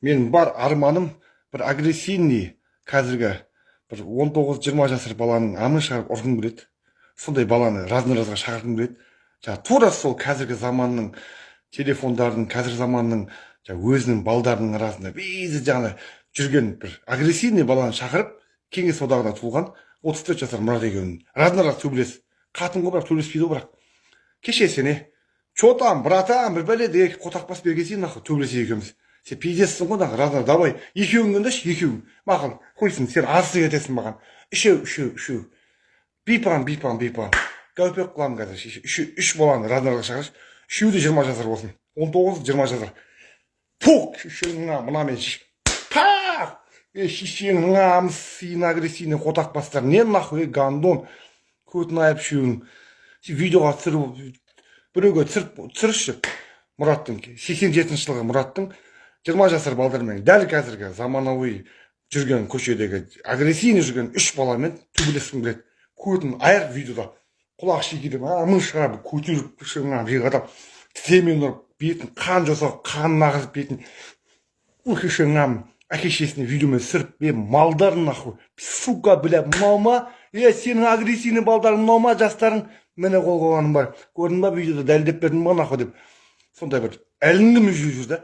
Менің бар арманым бір агрессивный қазіргі бір 19-20 жасар баланың амын шығарып ұрғым келеді. Сондай баланы разноразға шақырғым келеді. Тура сол қазіргі заманның телефондардың, қазіргі заманның өзінің балдарының арасында бейді жаңа жүрген бір агрессивный баланы шақырып, кеңес одағында туылған 34 жасар Мұрат екеуін разно-раз төбелес. Қатын ғой, бірақ төбелеспейді ғой, бірақ. Кеше сене, че там, братан, бір бәле қотақпас бергесейін, нахуй, төбелесе екеуміз. Сен пиздессің ғой, нахуй, разно, давай, екеуің өндеші, екеуің. Маған, қойсын, сен арсыз кетесің маған. Үшеу. Бипан. Гәупек қылам қазір. Үш баланы разно-разға шақырыш. Үшеуі де 20 жасар болсын. 19-20 жасар. Пук, шешеңа, мына мен пах! Шешеңа, мсыйын агрессивный қотақпастар. Не нахуй, гандон. Көтін айып шеуің. Видеоға түсіріп, біреуге түсіріші. Мұраттың, 87 жылғы Мұраттың 20 жасар балдармен дәл қазіргі заманауи жүрген көшедегі агрессивный жүрген 3 баламен төбелескім келеді. Көтін айыр видеода. Құлақ шекеден амын шығарып, көтеріп шыңғап жиғадап, тіземен ұрып, бетін қан жасау, қанын ағызып бетін. Шыңғам, әке-шесіне видеомен сырып, малдар нахуй. Сука, бля, мама, сенің агрессивный балдарың, мама, жастарың, мені қол қойғаным бар. Көрдің ба видеода дәлдеп бердің ба нахуй деп. Сондай бір әліңді мүжіп жүр да.